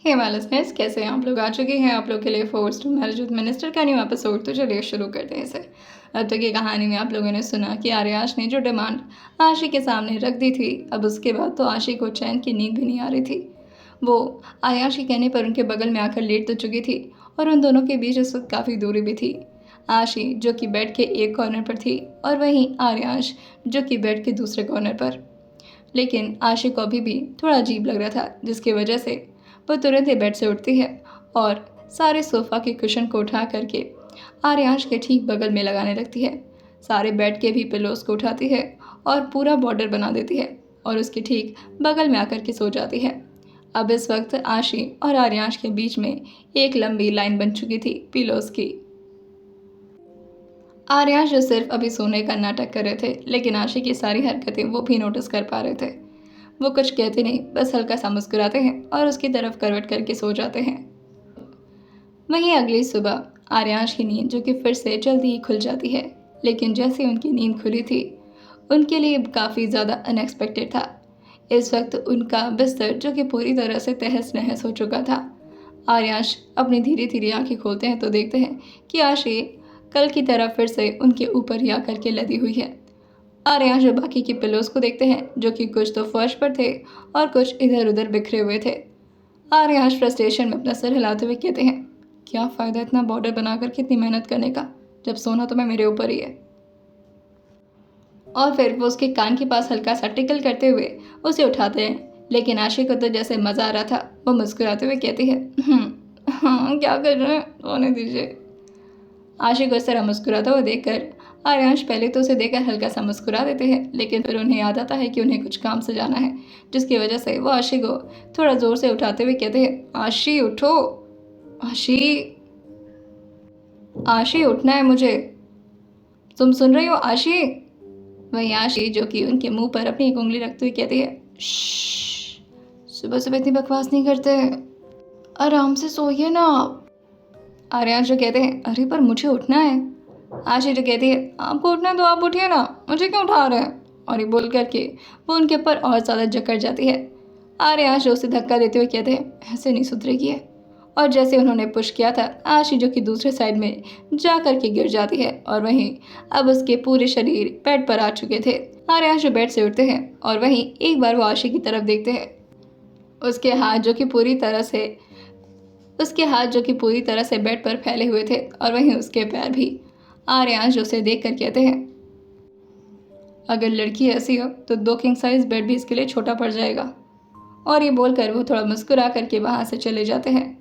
Hey my listeners, कैसे हैं आप लोग? आ चुके हैं आप लोग के लिए फोर्स्ड मैरिज विद मिनिस्टर का न्यू एपिसोड। तो चलिए शुरू करते हैं इसे। अब तक की कहानी में आप लोगों ने सुना कि आर्याश ने जो डिमांड आशी के सामने रख दी थी, अब उसके बाद तो आशी को चैन की नींद भी नहीं आ रही थी। वो आर्याश के कहने पर उनके बगल में आकर लेट तो चुकी थी और उन दोनों के बीच इस वक्त काफ़ी दूरी भी थी। आशी जो कि बेड के एक कॉर्नर पर थी और वहीं आर्याश जो कि बेड के दूसरे कॉर्नर पर। लेकिन आशी को अभी भी थोड़ा अजीब लग रहा था, जिसकी वजह से वो तुरंत ही बेड से उठती है और सारे सोफ़ा के कुशन को उठा करके आर्यांश के ठीक बगल में लगाने लगती है। सारे बेड के भी पिलोस को उठाती है और पूरा बॉर्डर बना देती है और उसके ठीक बगल में आकर के सो जाती है। अब इस वक्त आशी और आर्यांश के बीच में एक लंबी लाइन बन चुकी थी पिलोस की। आर्यांश जो सिर्फ अभी सोने का नाटक कर रहे थे, लेकिन आशी की सारी हरकतें वो भी नोटिस कर पा रहे थे। वो कुछ कहते नहीं, बस हल्का सा मुस्कुराते हैं और उसकी तरफ करवट करके सो जाते हैं। वहीं अगली सुबह आर्यांश की नींद जो कि फिर से जल्दी ही खुल जाती है, लेकिन जैसे उनकी नींद खुली थी उनके लिए काफ़ी ज़्यादा अनएक्सपेक्टेड था। इस वक्त उनका बिस्तर जो कि पूरी तरह से तहस नहस हो चुका था। आर्यांश अपनी धीरे धीरे आंखें खोलते हैं तो देखते हैं कि आशी कल की तरह फिर से उनके ऊपर ही आकर के लदी हुई है। आर्यांश जो बाकी के पिलोस को देखते हैं, जो कि कुछ तो फर्श पर थे और कुछ इधर उधर बिखरे हुए थे। आर्यांश फ्रस्ट्रेशन में अपना सर हिलाते हुए कहते हैं, क्या फ़ायदा इतना बॉर्डर बनाकर कितनी मेहनत करने का, जब सोना तो मैं मेरे ऊपर ही है। और फिर वो उसके कान के पास हल्का सा टिकल करते हुए उसे उठाते हैं, लेकिन आशी को तो जैसे मज़ा आ रहा था, वो मुस्कुराते हुए कहती है, हाँ क्या कर रहे हैं, सोने दीजिए। आशी को इस तरह मुस्कुराता हुआ देखकर आर्यांश पहले तो उसे देखकर हल्का सा मुस्कुरा देते हैं, लेकिन फिर उन्हें याद आता है कि उन्हें कुछ काम से जाना है, जिसकी वजह से वो आशी को थोड़ा ज़ोर से उठाते हुए कहते हैं, आशी उठो, आशी, आशी उठना है मुझे, तुम सुन रही हो आशी? वहीं आशी जो कि उनके मुंह पर अपनी एक उंगली रखते हुए कहती है, सुबह सुबह इतनी बकवास नहीं करते, आराम से सोइए ना आप। आर्यांश जो कहते हैं, अरे पर मुझे उठना है। आशी जो कहती है, आपको उठना है तो आप उठिए ना, मुझे क्यों उठा रहे हैं? और ये बोल करके वो उनके ऊपर और ज़्यादा जकड़ जाती है। आर्यांश जो उसे धक्का देते हुए कहते हैं, ऐसे नहीं सुधरेगी है। और जैसे उन्होंने पुश किया था, आशी जो कि दूसरे साइड में जा कर के गिर जाती है और वहीं अब उसके पूरे शरीर बेड पर आ चुके थे। आर्यांश जो बेड से उठते हैं और वहीं एक बार वो आशी की तरफ देखते हैं। उसके हाथ जो कि पूरी तरह से बेड पर फैले हुए थे और वहीं उसके पैर भी। आर्यांश उसे देख कर कहते हैं, अगर लड़की ऐसी हो तो 2 किंग साइज बेड भी इसके लिए छोटा पड़ जाएगा। और ये बोलकर वो थोड़ा मुस्कुरा करके वहाँ से चले जाते हैं।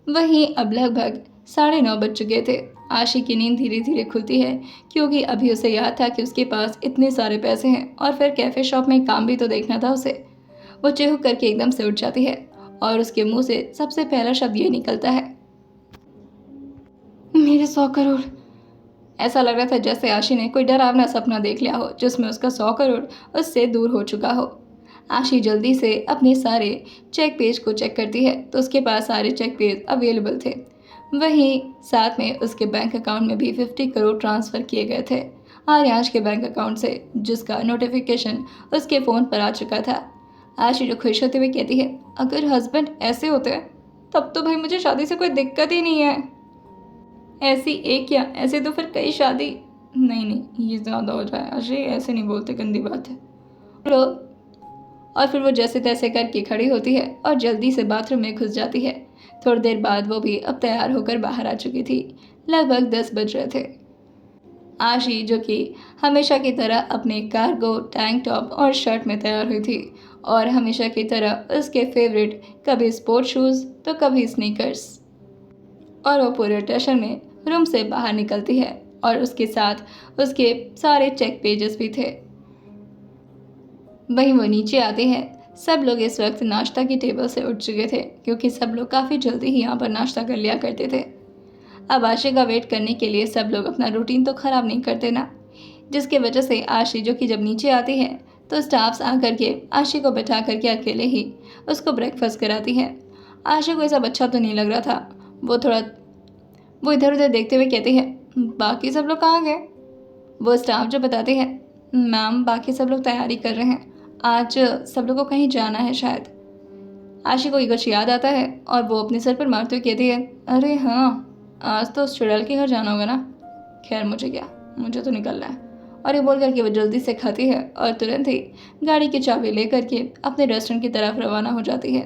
वहीं अब लगभग 9:30 बज चुके थे। आशी की नींद धीरे धीरे खुलती है, क्योंकि अभी उसे याद था कि उसके पास इतने सारे पैसे हैं और फिर कैफ़े शॉप में काम भी तो देखना था उसे। वो चेहू करके एकदम से उठ जाती है और उसके मुंह से सबसे पहला शब्द ये निकलता है, मेरे 100 करोड़। ऐसा लग रहा था जैसे आशी ने कोई डरावना सपना देख लिया हो, जिसमें उसका 100 करोड़ उससे दूर हो चुका हो। आशी जल्दी से अपने सारे चेक पेज को चेक करती है तो उसके पास सारे चेक पेज अवेलेबल थे। वहीं साथ में उसके बैंक अकाउंट में भी 50 करोड़ ट्रांसफ़र किए गए थे आर्यांश के बैंक अकाउंट से, जिसका नोटिफिकेशन उसके फ़ोन पर आ चुका था। आशी जो खुश होते हुए कहती है, अगर हस्बैंड ऐसे होते तब तो भाई मुझे शादी से कोई दिक्कत ही नहीं है। ऐसी एक या ऐसे तो फिर कई शादी, नहीं नहीं ये ज़्यादा हो जाए, अरे ऐसे नहीं बोलते, गंदी बात है। और फिर वो जैसे तैसे करके खड़ी होती है और जल्दी से बाथरूम में घुस जाती है। थोड़ी देर बाद वो भी अब तैयार होकर बाहर आ चुकी थी। लगभग 10 बज रहे थे। आशी जो कि हमेशा की तरह अपने कार्गो टैंक टॉप और शर्ट में तैयार हुई थी और हमेशा की तरह उसके फेवरेट कभी स्पोर्ट शूज़ तो कभी स्नीकर्स, और वो पूरे टशन में रूम से बाहर निकलती है और उसके साथ उसके सारे चेक पेजेस भी थे। वहीं वो नीचे आते हैं। सब लोग इस वक्त नाश्ता की टेबल से उठ चुके थे, क्योंकि सब लोग काफ़ी जल्दी ही यहाँ पर नाश्ता कर लिया करते थे। अब आशी का वेट करने के लिए सब लोग अपना रूटीन तो ख़राब नहीं करते ना, जिसकी वजह से आशी जो कि जब नीचे आती है तो स्टाफ्स आकर के आशी को बैठा करके अकेले ही उसको ब्रेकफास्ट कराती हैं। आशी को ये सब अच्छा तो नहीं लग रहा था। वो इधर उधर देखते हुए कहते हैं, बाकी सब लोग कहाँ गए? वो स्टाफ जो बताते हैं, मैम बाकी सब लोग तैयारी कर रहे हैं, आज सब लोग को कहीं जाना है शायद। आशी को ये कुछ याद आता है और वो अपने सर पर मारते हुए कहती है, अरे हाँ, आज तो उस चुड़ैल के घर जाना होगा ना। खैर मुझे क्या, मुझे तो निकलना है। और ये बोल करके वो जल्दी से खाती है और तुरंत ही गाड़ी की चाबी लेकर के अपने रेस्टोरेंट की तरफ रवाना हो जाती है।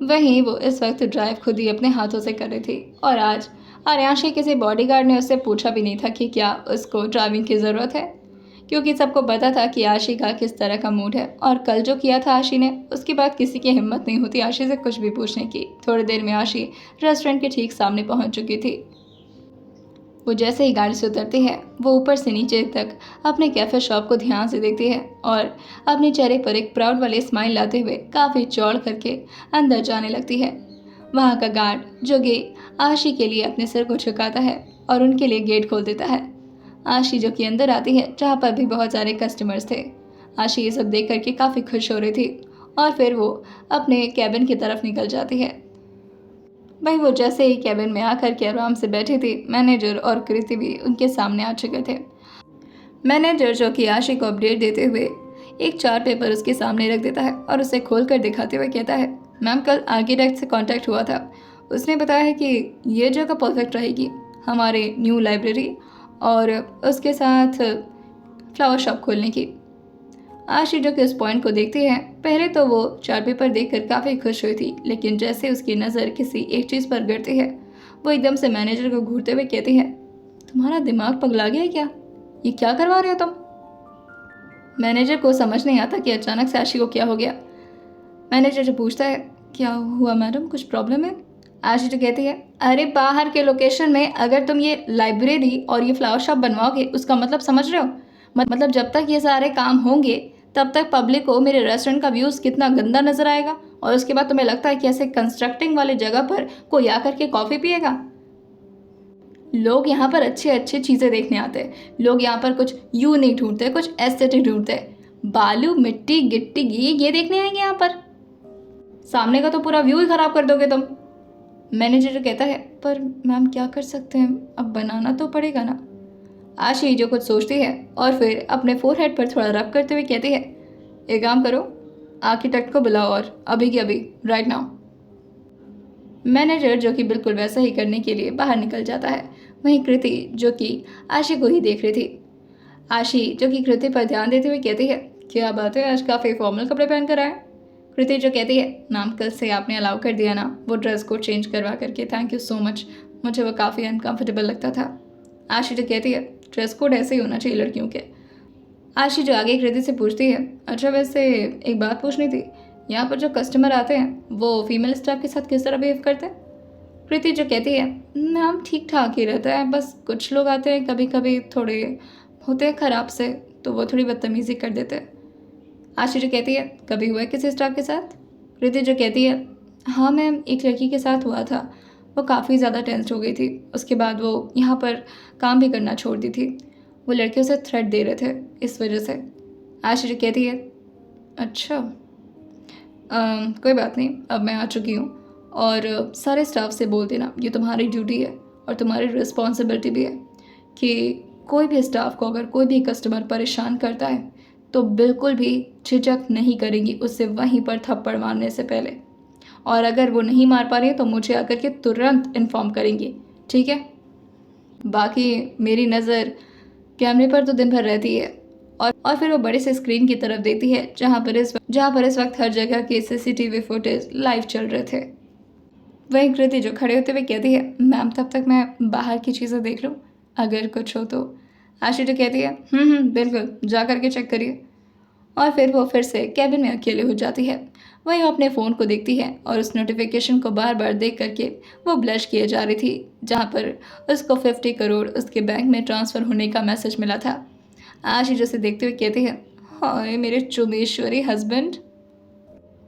वहीं वो इस वक्त ड्राइव खुद ही अपने हाथों से कर रही थी और आज आर्यांश के किसी बॉडीगार्ड ने उससे पूछा भी नहीं था कि क्या उसको ड्राइविंग की ज़रूरत है, क्योंकि सबको पता था कि आशी का किस तरह का मूड है। और कल जो किया था आशी ने, उसके बाद किसी की हिम्मत नहीं होती आशी से कुछ भी पूछने की। थोड़ी देर में आशी रेस्टोरेंट के ठीक सामने पहुंच चुकी थी। वो जैसे ही गाड़ी से उतरती है, वो ऊपर से नीचे तक अपने कैफ़े शॉप को ध्यान से देखती है और अपने चेहरे पर एक प्राउड वाली स्माइल लाते हुए काफ़ी चौड़ करके अंदर जाने लगती है। वहाँ का गार्ड जो कि आशी के लिए अपने सिर को झुकाता है और उनके लिए गेट खोल देता है। आशी जो कि अंदर आती है, जहाँ पर भी बहुत सारे कस्टमर्स थे। आशी ये सब देख करके काफ़ी खुश हो रही थी और फिर वो अपने कैबिन की तरफ निकल जाती है। भाई वो जैसे ही कैबिन में आकर के आराम से बैठी थी, मैनेजर और कृति भी उनके सामने आ चुके थे। मैनेजर जो कि आशी को अपडेट देते हुए एक चार्ट पेपर उसके सामने रख देता है और उसे खोलकर दिखाते हुए कहता है, मैम कल आर्किटेक्ट से कांटेक्ट हुआ था। उसने बताया है कि ये जगह परफेक्ट रहेगी हमारे न्यू लाइब्रेरी और उसके साथ फ्लावर शॉप खोलने की। आशी जो कि उस पॉइंट को देखती है, पहले तो वो चार्ट पेपर देखकर काफ़ी खुश हुई थी, लेकिन जैसे उसकी नज़र किसी एक चीज़ पर गिरती है, वो एकदम से मैनेजर को घूरते हुए कहती है, तुम्हारा दिमाग पगला गया है क्या? ये क्या करवा रहे हो तुम? मैनेजर को समझ नहीं आता कि अचानक से आशी को क्या हो गया। मैनेजर जो पूछता है, क्या हुआ मैडम, कुछ प्रॉब्लम है? आशी जो कहती है, अरे बाहर के लोकेशन में अगर तुम ये लाइब्रेरी और ये फ्लावर शॉप बनवाओगे, उसका मतलब समझ रहे हो? मतलब जब तक ये सारे काम होंगे तब तक पब्लिक को मेरे रेस्टोरेंट का व्यूज़ कितना गंदा नजर आएगा, और उसके बाद तुम्हें लगता है कि ऐसे कंस्ट्रक्टिंग वाले जगह पर कोई आकर के कॉफ़ी पिएगा? लोग यहाँ पर अच्छे अच्छे चीज़ें देखने आते हैं। लोग यहाँ पर कुछ यूनिक ढूंढते, कुछ एस्थेटिक ढूंढते। बालू मिट्टी गिट्टी ये देखने आएंगे यहाँ पर? सामने का तो पूरा व्यू ही खराब कर दोगे तुम। मैनेजर कहता है, पर मैम क्या कर सकते हैं, अब बनाना तो पड़ेगा ना। आशी जो कुछ सोचती है और फिर अपने फोरहेड पर थोड़ा रब करते हुए कहती है, एक काम करो, आर्किटेक्ट को बुलाओ और अभी की अभी, राइट नाउ। मैनेजर जो कि बिल्कुल वैसा ही करने के लिए बाहर निकल जाता है। वहीं कृति जो कि आशी को ही देख रही थी। आशी जो कि कृति पर ध्यान देते हुए कहती है, क्या बात है, आज काफ़ी फॉर्मल कपड़े पहन कर आए? कृति जो कहती है, मैम कल से आपने अलाउ कर दिया ना वो ड्रेस कोड चेंज करवा करके, थैंक यू सो मच, मुझे वो काफ़ी अनकंफर्टेबल लगता था। आशी जो कहती है, ड्रेस कोड ऐसे ही होना चाहिए लड़कियों के। आशी जो आगे कृति से पूछती है, अच्छा वैसे एक बात पूछनी थी, यहाँ पर जो कस्टमर आते हैं वो फीमेल स्टाफ के साथ किस तरह बिहेव करते हैं? कृति जो कहती है, मैम ठीक ठाक ही रहता है, बस कुछ लोग आते हैं कभी कभी थोड़े होते हैं ख़राब से, तो वो थोड़ी बदतमीज़ी कर देते हैं। आशी जो कहती है, कभी हुआ है किसी स्टाफ के साथ? कृति जो कहती है, हाँ मैम, एक लड़की के साथ हुआ था, वो काफ़ी ज़्यादा टेंस्ड हो गई थी, उसके बाद वो यहाँ पर काम भी करना छोड़ दी थी, वो लड़कियों से थ्रेट दे रहे थे इस वजह से। आशी जो कहती है, अच्छा कोई बात नहीं, अब मैं आ चुकी हूँ और सारे स्टाफ से बोल देना ये तुम्हारी ड्यूटी है और तुम्हारी रिस्पॉन्सिबिलिटी भी है कि कोई भी स्टाफ को अगर कोई भी कस्टमर परेशान करता है तो बिल्कुल भी झिझक नहीं करेंगी उससे वहीं पर थप्पड़ मारने से पहले, और अगर वो नहीं मार पा रही है तो मुझे आकर के तुरंत इन्फॉर्म करेंगी, ठीक है? बाकी मेरी नज़र कैमरे पर तो दिन भर रहती है। और फिर वो बड़े से स्क्रीन की तरफ देखती है जहाँ पर इस वक्त हर जगह के सीसीटीवी फुटेज लाइव चल रहे थे। वहीं कृति जो खड़े होते हुए कहती है, मैम तब तक मैं बाहर की चीज़ें देख लूँ, अगर कुछ हो तो। आशी जो कहती है, बिल्कुल, जा करके चेक करिए। और फिर वो फिर से कैबिन में अकेले हो जाती है। वहीं वो अपने फ़ोन को देखती है और उस नोटिफिकेशन को बार बार देख करके वो ब्लश किए जा रही थी, जहाँ पर उसको 50 करोड़ उसके बैंक में ट्रांसफ़र होने का मैसेज मिला था। आशी जैसे देखते हुए कहती है, हाय मेरे चुमेश्वरी हस्बैंड।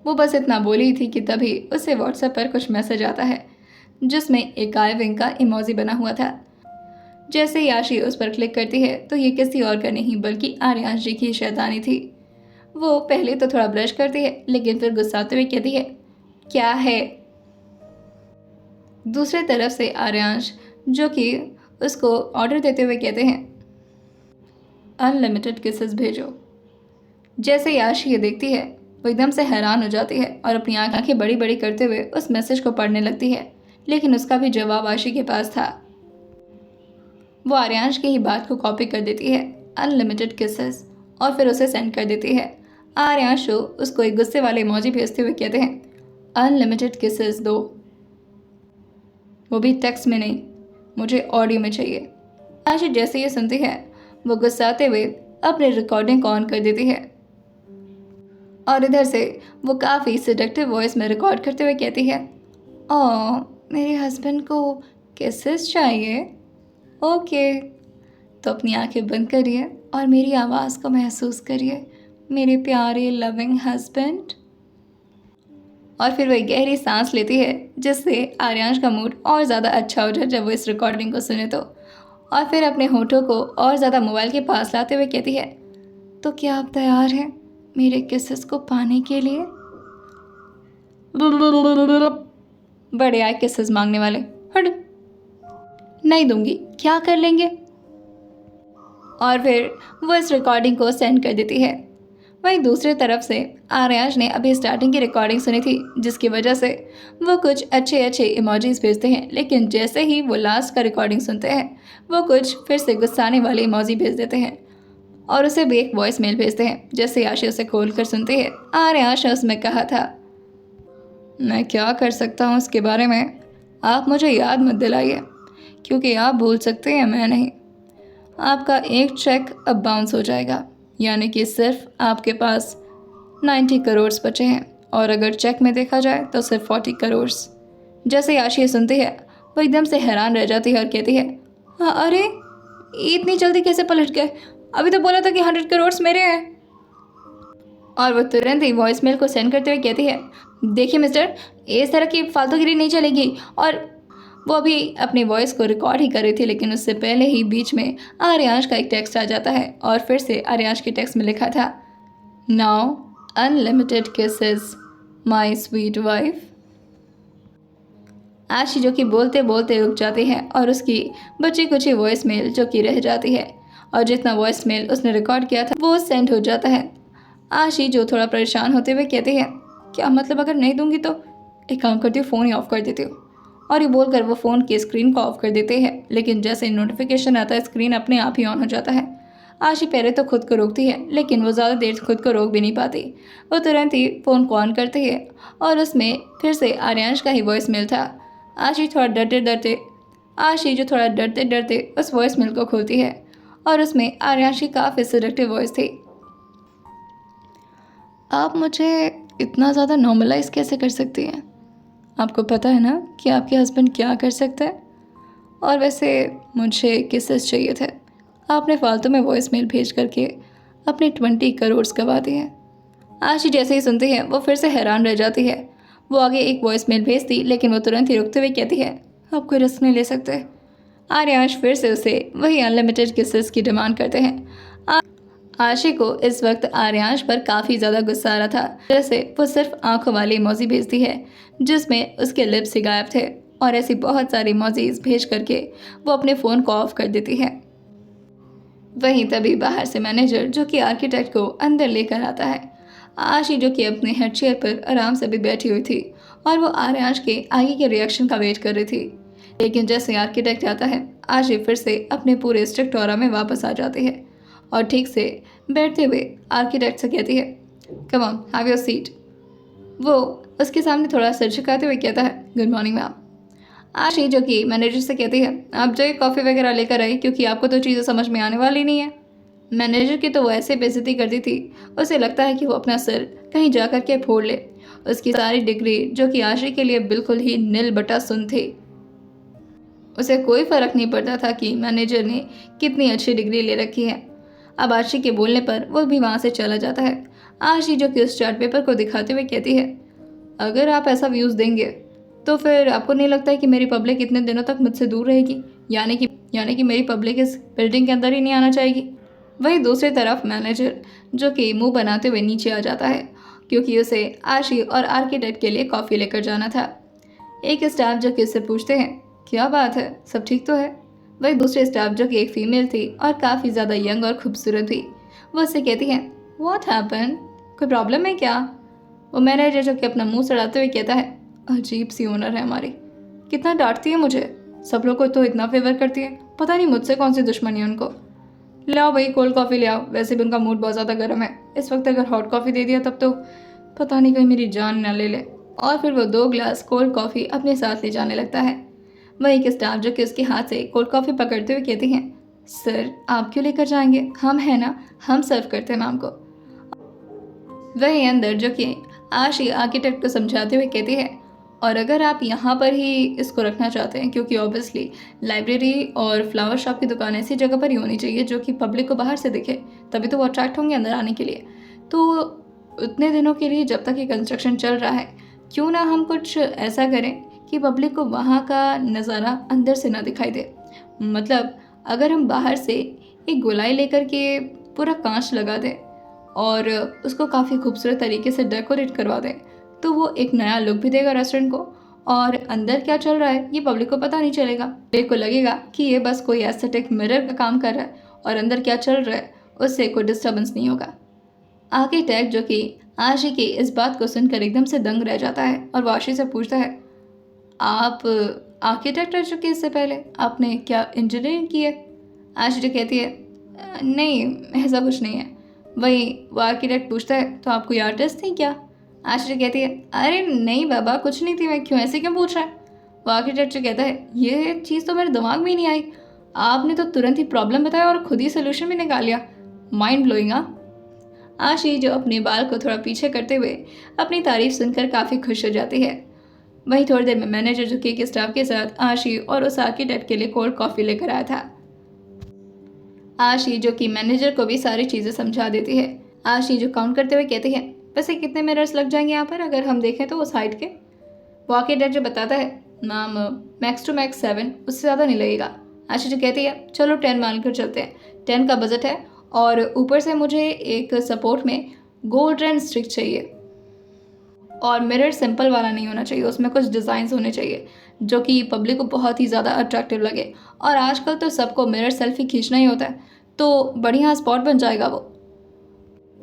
वो बस इतना बोली थी कि तभी उसे व्हाट्सएप पर कुछ मैसेज आता है जिसमें एक आई विंग का इमोजी बना हुआ था। जैसे ही आशी उस पर क्लिक करती है तो ये किसी और का नहीं बल्कि आर्यांश जी की शैतानी थी। वो पहले तो थोड़ा ब्लश करती है लेकिन फिर गुस्साते हुए कहती है, क्या है? दूसरी तरफ से आर्यांश जो कि उसको ऑर्डर देते हुए कहते हैं, अनलिमिटेड किसेस भेजो। जैसे ही आशी ये देखती है वो एकदम से हैरान हो जाती है और अपनी आंखें बड़ी बड़ी करते हुए उस मैसेज को पढ़ने लगती है, लेकिन उसका भी जवाब आशी के पास था। वो आर्यांश की ही बात को कॉपी कर देती है, अनलिमिटेड किसेस, और फिर उसे सेंड कर देती है। आर्यांश उसको एक गुस्से वाले इमोजी भेजते हुए कहते हैं, अनलिमिटेड किसेस दो, वो भी टेक्स्ट में नहीं, मुझे ऑडियो में चाहिए। आशी जैसे ये सुनती है वो गुस्साते हुए अपने रिकॉर्डिंग को ऑन कर देती है और इधर से वो काफ़ी सेडक्टिव वॉइस में रिकॉर्ड करते हुए कहती है, ओह मेरे हस्बैंड को किसेस चाहिए, ओके, तो अपनी आंखें बंद करिए और मेरी आवाज़ को महसूस करिए, मेरे प्यारे लविंग हस्बैंड। और फिर वह गहरी सांस लेती है, जिससे आर्यांश का मूड और ज़्यादा अच्छा हो जाए जब वो इस रिकॉर्डिंग को सुने तो। और फिर अपने होठों को और ज़्यादा मोबाइल के पास लाते हुए कहती है, तो क्या आप तैयार हैं मेरे किसेस को पाने के लिए? बड़े आए किसेस मांगने वाले, हट, नहीं दूंगी, क्या कर लेंगे? और फिर वो इस रिकॉर्डिंग को सेंड कर देती है। वहीं दूसरी तरफ से आर्यांश ने अभी स्टार्टिंग की रिकॉर्डिंग सुनी थी, जिसकी वजह से वो कुछ अच्छे अच्छे इमोजीज भेजते हैं, लेकिन जैसे ही वो लास्ट का रिकॉर्डिंग सुनते हैं वो कुछ फिर से गुस्साने वाले इमोजी भेज देते हैं और उसे भी एक वॉइस मेल भेजते हैं। जैसे आशी उसे खोल कर सुनती है, आर्यांश ने उसमें कहा था, मैं क्या कर सकता हूँ उसके बारे में, आप मुझे याद मत दिलाइए, क्योंकि आप भूल सकते हैं, मैं नहीं। आपका एक चेक अब बाउंस हो जाएगा, यानी कि सिर्फ आपके पास 90 करोड़ बचे हैं, और अगर चेक में देखा जाए तो सिर्फ 40 करोड़। जैसे आशी सुनती है वो एकदम से हैरान रह जाती है और कहती है, हाँ, अरे इतनी जल्दी कैसे पलट गए, अभी तो बोला था कि 100 करोड़ मेरे हैं। और वो तुरंत ही वॉइस मेल को सेंड करते हुए कहती है, देखिए मिस्टर, इस तरह की फालतूगिरी नहीं चलेगी। और वो अभी अपनी वॉइस को रिकॉर्ड ही कर रही थी, लेकिन उससे पहले ही बीच में आर्यांश का एक टेक्स्ट आ जाता है और फिर से आर्यांश के टेक्स्ट में लिखा था, now unlimited kisses my sweet wife. आशी जो कि बोलते बोलते रुक जाती है और उसकी बची कुची वॉइस मेल जो कि रह जाती है, और जितना वॉइस मेल उसने रिकॉर्ड किया था वो सेंड हो जाता है। आशी जो थोड़ा परेशान होते हुए कहती है, क्या मतलब अगर नहीं दूंगी तो? एक काम करती हूँ, फ़ोन ही ऑफ कर देती हूँ। और ये बोलकर वो फ़ोन की स्क्रीन को ऑफ कर देते हैं, लेकिन जैसे नोटिफिकेशन आता है स्क्रीन अपने आप ही ऑन हो जाता है। आशी पहले तो खुद को रोकती है, लेकिन वो ज़्यादा देर खुद को रोक भी नहीं पाती। वो तुरंत ही फ़ोन को ऑन करती है और उसमें फिर से आर्यांश का ही वॉइस मेल था। आशी जो थोड़ा डरते डरते उस वॉइस मेल को खोलती है और उसमें आर्यांश की काफ़ी सेडक्टिव वॉइस थी। आप मुझे इतना ज़्यादा नॉर्मलाइज कैसे कर सकती हैं? आपको पता है ना कि आपके हस्बैंड क्या कर सकते हैं? और वैसे मुझे किसेस चाहिए थे, आपने फालतू में वॉइस मेल भेज करके अपने 20 करोड़ गवा दिए हैं। आशी जैसे ही सुनती है वो फिर से हैरान रह जाती है। वो आगे एक वॉइस मेल भेजती, लेकिन वो तुरंत ही रुकते हुए कहती है, आप कोई रिस्क नहीं ले सकते। आर्यांश फिर से उसे वही अनलिमिटेड किसेस की डिमांड करते हैं। आशी को इस वक्त आर्यांश पर काफ़ी ज़्यादा गुस्सा आ रहा था। जैसे वो सिर्फ आंखों वाली इमोजी भेजती है जिसमें उसके लिप्स ही गायब थे, और ऐसी बहुत सारी इमोजीज भेज करके वो अपने फ़ोन को ऑफ कर देती है। वहीं तभी बाहर से मैनेजर जो कि आर्किटेक्ट को अंदर लेकर आता है। आशी जो कि अपने हेड चेयर पर आराम से भी बैठी हुई थी और वो आर्यांश के आगे के रिएक्शन का वेट कर रही थी, लेकिन जैसे आर्किटेक्ट आता है आशी फिर से अपने पूरे स्ट्रिक्ट ऑरा में वापस आ जाती है और ठीक से बैठते हुए आर्किटेक्ट से कहती है, come on have your seat. वो उसके सामने थोड़ा सर झुकाते हुए कहता है, गुड मॉर्निंग मैम। आशी जो कि मैनेजर से कहती है, आप जो कॉफ़ी वगैरह लेकर आई, क्योंकि आपको तो चीज़ें समझ में आने वाली नहीं है। मैनेजर की तो वो ऐसे बेइज्जती करती थी, उसे लगता है कि वो अपना सर कहीं जा कर के फोड़ ले। उसकी सारी डिग्री जो कि आशी के लिए बिल्कुल ही नील बटा सुन थी। उसे कोई फ़र्क नहीं पड़ता था कि मैनेजर ने कितनी अच्छी डिग्री ले रखी है। अब आशी के बोलने पर वो भी वहाँ से चला जाता है। आशी जो कि उस चार्ट पेपर को दिखाते हुए कहती है, अगर आप ऐसा व्यूज़ देंगे तो फिर आपको नहीं लगता है कि मेरी पब्लिक इतने दिनों तक मुझसे दूर रहेगी, यानी कि मेरी पब्लिक इस बिल्डिंग के अंदर ही नहीं आना चाहेगी। वहीं दूसरी तरफ मैनेजर जो कि मुंह बनाते हुए नीचे आ जाता है, क्योंकि उसे आशी और आर्किटेक्ट के लिए कॉफ़ी लेकर जाना था। एक स्टाफ जो कि उससे पूछते हैं, क्या बात है, सब ठीक तो है? वही दूसरे स्टाफ जो कि एक फ़ीमेल थी और काफ़ी ज़्यादा यंग और खूबसूरत थी, वो उससे कहती है, व्हाट हैपन, कोई प्रॉब्लम है क्या? वो मैनेजर जो कि अपना मुंह सड़ाते हुए कहता है, अजीब सी ओनर है हमारी, कितना डांटती है मुझे, सब लोग को तो इतना फेवर करती है, पता नहीं मुझसे कौन सी दुश्मनी है उनको। लाओ भाई कोल्ड कॉफ़ी ले आओ, वैसे भी उनका मूड बहुत ज़्यादा गर्म है इस वक्त, अगर हॉट कॉफ़ी दे दिया तब तो पता नहीं कहीं मेरी जान ना ले ले। और फिर वो 2 ग्लास कोल्ड कॉफ़ी अपने साथ ले जाने लगता है। वहीं एक स्टाफ जो कि उसके हाथ से कोल्ड कॉफ़ी पकड़ते हुए कहती हैं, सर आप क्यों लेकर जाएंगे, हम हैं ना, हम सर्व करते हैं मैम को। वहीं अंदर जो कि आशी आर्किटेक्ट को समझाते हुए कहती है, और अगर आप यहाँ पर ही इसको रखना चाहते हैं, क्योंकि ऑब्वियसली लाइब्रेरी और फ्लावर शॉप की दुकान ऐसी जगह पर ही होनी चाहिए जो कि पब्लिक को बाहर से दिखे, तभी तो वो अट्रैक्ट होंगे अंदर आने के लिए। तो उतने दिनों के लिए जब तक ये कंस्ट्रक्शन चल रहा है, क्यों ना हम कुछ ऐसा करें कि पब्लिक को वहाँ का नज़ारा अंदर से ना दिखाई दे। मतलब अगर हम बाहर से एक गोलाई लेकर के पूरा कांच लगा दें और उसको काफ़ी खूबसूरत तरीके से डेकोरेट करवा दें, तो वो एक नया लुक भी देगा रेस्टोरेंट को, और अंदर क्या चल रहा है ये पब्लिक को पता नहीं चलेगा। पब्लिक को लगेगा कि ये बस कोई एस्थेटिक मिरर का काम कर रहा है और अंदर क्या चल रहा है उससे कोई डिस्टर्बेंस नहीं होगा। आर्किटेक्ट जो कि आशी की इस बात को सुनकर एकदम से दंग रह जाता है और वो आशी से पूछता है, आप आर्किटेक्ट रह चुके इससे पहले, आपने क्या इंजीनियरिंग की है? आशी जो कहती है, नहीं ऐसा कुछ नहीं है। वही वो आर्किटेक्ट पूछता है, तो आप कोई आर्टिस्ट थी क्या? आशी कहती है, अरे नहीं बाबा कुछ नहीं थी मैं, क्यों ऐसे क्यों पूछ रहा है? वो आर्किटेक्ट जो कहता है, ये चीज़ तो मेरे दिमाग में ही नहीं आई, आपने तो तुरंत ही प्रॉब्लम बताया और खुद ही सोल्यूशन भी निकाल लिया, माइंड ब्लोइंग। आशी जो अपने बाल को थोड़ा पीछे करते हुए अपनी तारीफ सुनकर काफ़ी खुश हो जाती है। वहीं थोड़ी देर में मैनेजर जो केक स्टाफ के साथ आशी और उस आर्किटेक्ट के लिए कोल्ड कॉफ़ी लेकर आया था। आशी जो कि मैनेजर को भी सारी चीज़ें समझा देती है। आशी जो काउंट करते हुए कहती है, वैसे कितने मिरर्स लग जाएंगे यहाँ पर अगर हम देखें तो उस हाइट के? वो आर्किटेक्ट जो बताता है, मैम मैक्स टू मैक्स 7, उससे ज़्यादा नहीं लगेगा। आशी जो कहती है, चलो 10 मानकर चलते हैं, 10 का बजट है, और ऊपर से मुझे एक सपोर्ट में गोल्डन स्टिक चाहिए, और मिरर सिंपल वाला नहीं होना चाहिए, उसमें कुछ डिज़ाइंस होने चाहिए जो कि पब्लिक को बहुत ही ज़्यादा अट्रैक्टिव लगे। और आजकल तो सबको मिरर सेल्फी खींचना ही होता है, तो बढ़िया स्पॉट बन जाएगा वो।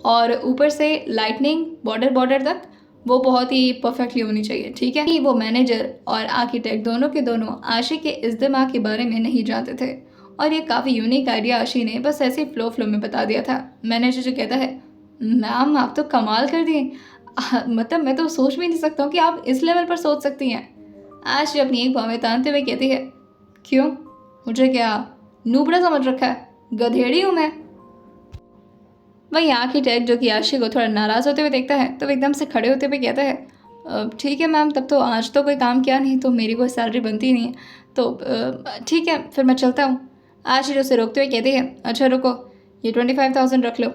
और ऊपर से लाइटनिंग बॉर्डर बॉर्डर तक वो बहुत ही परफेक्टली होनी चाहिए, ठीक है? वो मैनेजर और आर्किटेक्ट दोनों के दोनों आशी के इस दिमाग के बारे में नहीं जानते थे, और ये काफ़ी यूनिक आइडिया आशी ने बस ऐसे फ्लो में बता दिया था। मैनेजर जो कहता है, मैम आप तो कमाल कर दिए, मतलब मैं तो सोच भी नहीं सकता हूँ कि आप इस लेवल पर सोच सकती हैं। आशी अपनी एक बाँह में तानते हुए कहती है, क्यों, मुझे क्या नूबड़ा समझ रखा है, गधेड़ी हूँ मैं? वहीं आर्किटेक्ट जो कि आशी को थोड़ा नाराज़ होते हुए देखता है, तो एकदम से खड़े होते हुए कहता है, ठीक है मैम, तब तो आज तो कोई काम किया नहीं तो मेरी कोई सैलरी बनती नहीं है, तो ठीक है फिर मैं चलता हूँ। आशी जो उसे रोकते हुए कहती है, अच्छा रुको, ये 25,000 रख लो,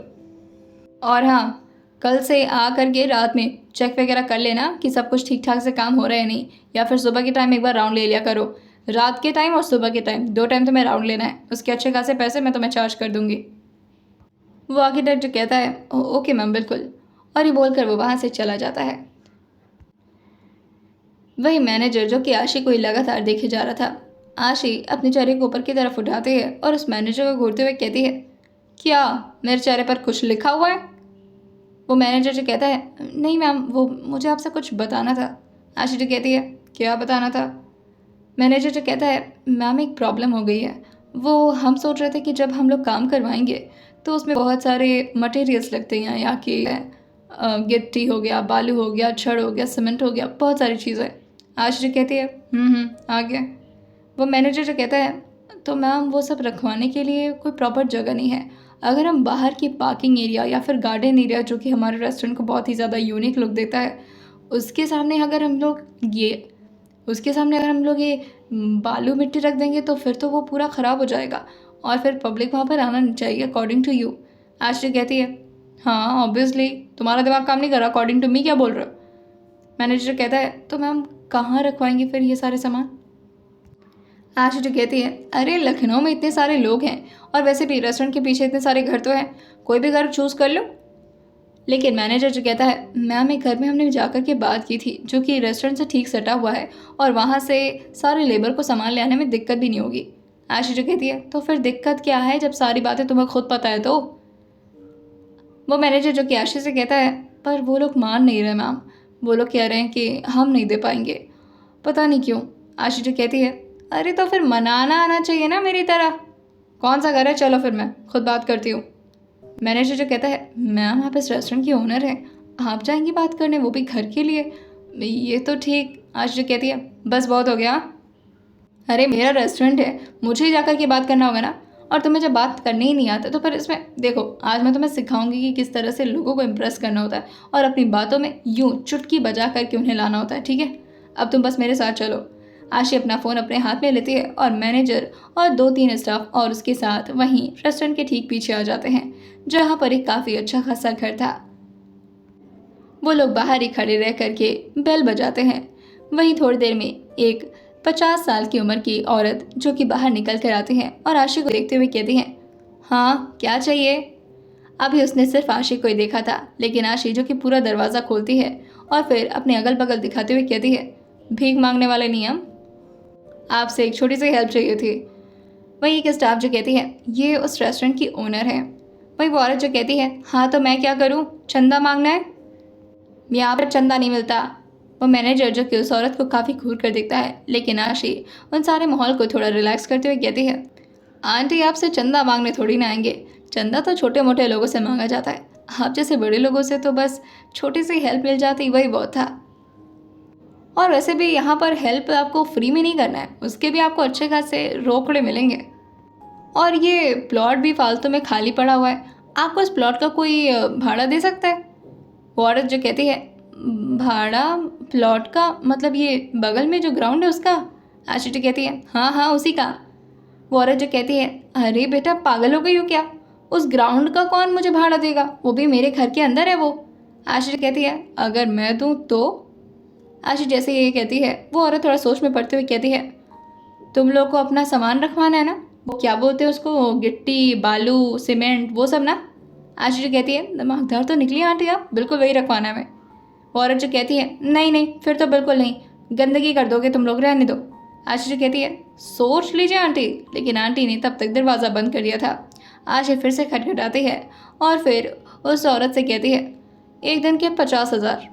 और हाँ कल से आ करके रात में चेक वगैरह कर लेना कि सब कुछ ठीक ठाक से काम हो रहा है नहीं, या फिर सुबह के टाइम एक बार राउंड ले लिया करो, रात के टाइम और सुबह के टाइम 2 टाइम तुम्हें राउंड लेना है, उसके अच्छे खासे पैसे मैं तुम्हें चार्ज कर दूँगी। वो आर्किटेक्ट जो कहता है, ओके मैम बिल्कुल, और ये बोलकर वो वहाँ से चला जाता है। वही मैनेजर जो कि आशी को ही लगातार देखे जा रहा था, आशी अपने चेहरे को ऊपर की तरफ उठाते है और उस मैनेजर को घूरते हुए कहती है, क्या मेरे चेहरे पर कुछ लिखा हुआ है? वो मैनेजर जो कहता है, नहीं मैम, वो मुझे आपसे कुछ बताना था। आशी जो कहती है, क्या बताना था? मैनेजर जो कहता है, मैम एक प्रॉब्लम हो गई है, वो हम सोच रहे थे कि जब हम लोग काम करवाएंगे तो उसमें बहुत सारे मटेरियल्स लगते हैं, या कि गिट्टी हो गया, बालू हो गया, छड़ हो गया, सीमेंट हो गया, बहुत सारी चीज़ें। आशी जो कहती है, आगे। वो मैनेजर जो कहता है, तो मैम वो सब रखवाने के लिए कोई प्रॉपर जगह नहीं है, अगर हम बाहर की पार्किंग एरिया या फिर गार्डन एरिया जो कि हमारे रेस्टोरेंट को बहुत ही ज़्यादा यूनिक लुक देता है, उसके सामने अगर हम लोग ये बालू मिट्टी रख देंगे तो फिर तो वो पूरा ख़राब हो जाएगा, और फिर पब्लिक वहाँ पर आना नहीं चाहिए अकॉर्डिंग टू यू। आशी कहती है, हाँ ऑब्वियसली तुम्हारा दिमाग काम नहीं कर रहा, अकॉर्डिंग टू मी क्या बोल रहे हो? मैनेजर कहता है, तो मैम कहाँ रखवाएंगे फिर ये सारे सामान? आशी जो कहती है, अरे लखनऊ में इतने सारे लोग हैं, और वैसे भी रेस्टोरेंट के पीछे इतने सारे घर तो हैं, कोई भी घर चूज़ कर लो। लेकिन मैनेजर जो कहता है, मैम एक घर में हमने जाकर के बात की थी जो कि रेस्टोरेंट से ठीक सटा हुआ है, और वहाँ से सारे लेबर को सामान ले आने में दिक्कत भी नहीं होगी। आशी जो कहती है, तो फिर दिक्कत क्या है जब सारी बातें तुम्हें खुद पता है तो? वो मैनेजर जो कि आशी से कहता है, पर वो लोग मान नहीं रहे मैम। वो लोग कह रहे हैं कि हम नहीं दे पाएंगे, पता नहीं क्यों। आशी जो कहती है, अरे तो फिर मनाना आना चाहिए ना मेरी तरह। कौन सा घर है, चलो फिर मैं खुद बात करती हूँ। मैनेजर जो कहता है, मैम आप इस रेस्टोरेंट की ओनर हैं, आप जाएंगी बात करने, वो भी घर के लिए। ये तो ठीक। आशी जो कहती है, बस बहुत हो गया। अरे मेरा रेस्टोरेंट है, मुझे ही जाकर के बात करना होगा ना। और तुम्हें जब बात करनी ही नहीं आता तो फिर इसमें देखो, आज मैं तुम्हें सिखाऊंगी कि किस तरह से लोगों को इम्प्रेस करना होता है और अपनी बातों में यूं चुटकी बजा करके उन्हें लाना होता है, ठीक है। अब तुम बस मेरे साथ चलो। आशी अपना फ़ोन अपने हाथ में लेती है और मैनेजर और 2-3 स्टाफ और उसके साथ वहीं रेस्टोरेंट के ठीक पीछे आ जाते हैं, जहाँ पर एक काफ़ी अच्छा खासा घर था। वो लोग बाहर ही खड़े रह करके बेल बजाते हैं। वहीं थोड़ी देर में एक 50 साल की उम्र की औरत जो कि बाहर निकल कर आती है और आशी को देखते हुए कहती है, हाँ क्या चाहिए। अभी उसने सिर्फ आशी को ही देखा था, लेकिन आशी जो कि पूरा दरवाज़ा खोलती है और फिर अपने अगल बगल दिखाते हुए कहती है, भीख मांगने वाले नियम, आपसे एक छोटी सी हेल्प चाहिए थी। वहीं एक स्टाफ जो कहती है, ये उस रेस्टोरेंट की ओनर है। वहीं वो औरत जो कहती है, हाँ तो मैं क्या करूँ, चंदा मांगना है। यहाँ पर चंदा नहीं मिलता। वो मैनेजर जो कि उस औरत को काफ़ी घूर कर देखता है, लेकिन आशी उन सारे माहौल को थोड़ा रिलैक्स करते हुए कहती है, आंटी आपसे चंदा मांगने थोड़ी ना आएंगे, चंदा तो छोटे मोटे लोगों से मांगा जाता है, आप जैसे बड़े लोगों से तो बस छोटी सी हेल्प मिल जाती वही बहुत था। और वैसे भी यहाँ पर हेल्प आपको फ्री में नहीं करना है, उसके भी आपको अच्छे खासे रोकड़े मिलेंगे। और ये प्लॉट भी फालतू में खाली पड़ा हुआ है, आपको इस प्लॉट का कोई भाड़ा दे सकता है। वो औरत जो कहती है, भाड़ा प्लॉट का मतलब ये बगल में जो ग्राउंड है उसका। आशी तो कहती है, हाँ हाँ उसी का। वो औरत जो कहती है, अरे बेटा पागल हो गई हो क्या, उस ग्राउंड का कौन मुझे भाड़ा देगा, वो भी मेरे घर के अंदर है वो। आशी कहती है, अगर मैं दूँ तो। आशी जैसे ये कहती है, वो औरत थोड़ा सोच में पड़ते हुए कहती है, तुम लोग को अपना सामान रखवाना है ना, वो क्या बोलते हैं उसको, गिट्टी बालू सीमेंट वो सब ना। आशी जो कहती है, दिमागदार तो निकली आंटी आप, बिल्कुल वही रखवाना है। मैं वो औरत जो कहती है, नहीं नहीं फिर तो बिल्कुल नहीं, गंदगी कर दोगे तुम लोग, रहने दो। आशी जो कहती है, सोच लीजिए आंटी। लेकिन आंटी ने तब तक दरवाज़ा बंद कर दिया था। आशी फिर से खटखटाती है और फिर उस औरत से कहती है, एक दिन के 50,000।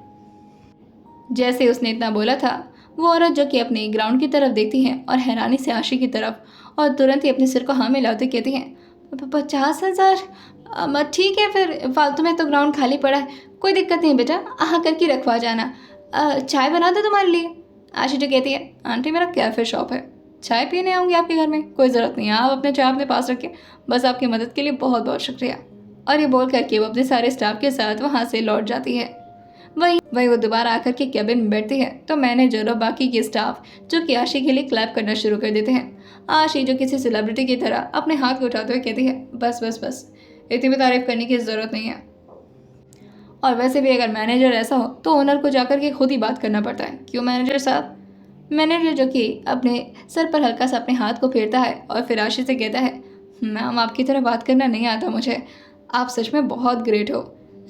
जैसे उसने इतना बोला था, वो औरत जो कि अपने ग्राउंड की तरफ देखती है और हैरानी से आशी की तरफ, और तुरंत ही अपने सिर को हाँ मिलाते कहती हैं, 50,000, ठीक है फिर, फालतू में तो ग्राउंड खाली पड़ा है, कोई दिक्कत नहीं बेटा, आकर के रखवा जाना। चाय बना दो तुम्हारे लिए। आशी जो कहती है, आंटी मेरा कैफ़े शॉप है, चाय पीने आऊँगी आपके घर में, कोई ज़रूरत नहीं है, आप अपने चाय अपने पास रखिए, बस आपकी मदद के लिए बहुत बहुत शुक्रिया। और ये बोल करके वो अपने सारे स्टाफ के साथ वहाँ से लौट जाती है। वही वो दोबारा आकर के कैबिन में बैठती है तो मैनेजर और बाकी के स्टाफ जो कि आशी के लिए क्लैप करना शुरू कर देते हैं। आशी जो किसी सेलिब्रिटी की तरह अपने हाथ को उठाते हुए कहती है, बस बस बस, इतनी भी तारीफ करने की ज़रूरत नहीं है। और वैसे भी अगर मैनेजर ऐसा हो तो ओनर को जाकर के खुद ही बात करना पड़ता है, क्यों मैनेजर साहब। मैनेजर जो कि अपने सर पर हल्का सा अपने हाथ को फेरता है और फिर आशी से कहता है, मैम आपकी तरह बात करना नहीं आता मुझे, आप सच में बहुत ग्रेट हो।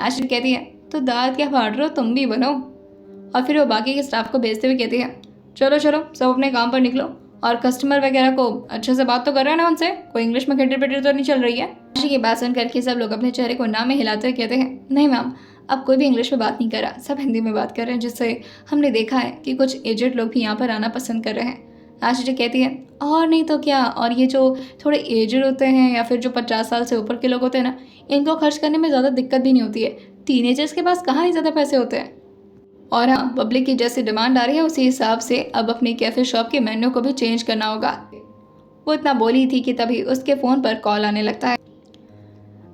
आशी कहती है, तो दाल क्या फाड़ रहे हो, तुम भी बनो। और फिर वो बाकी के स्टाफ को भेजते हुए कहती है, चलो चलो सब अपने काम पर निकलो, और कस्टमर वगैरह को अच्छे से बात तो कर रहे हैं ना उनसे, कोई इंग्लिश में खटर पटर तो नहीं चल रही है। आशी की बात सुन करके सब लोग अपने चेहरे को ना में हिलाते हुए कहते हैं, नहीं मैम, अब कोई भी इंग्लिश में बात नहीं कर रहा, सब हिंदी में बात कर रहे हैं, जिससे हमने देखा है कि कुछ एजेड लोग भी यहाँ पर आना पसंद कर रहे हैं। आशी जो कहती है, और नहीं तो क्या, और ये जो थोड़े एजेड होते हैं या फिर जो 50 साल से ऊपर के लोग होते हैं ना, इनको खर्च करने में ज़्यादा दिक्कत भी नहीं होती है, टीनेजर्स के पास कहाँ ही ज़्यादा पैसे होते हैं। और हाँ, पब्लिक की जैसी डिमांड आ रही है उसी हिसाब से अब अपनी कैफ़े शॉप के मेन्यू को भी चेंज करना होगा। वो इतना बोली थी कि तभी उसके फ़ोन पर कॉल आने लगता है।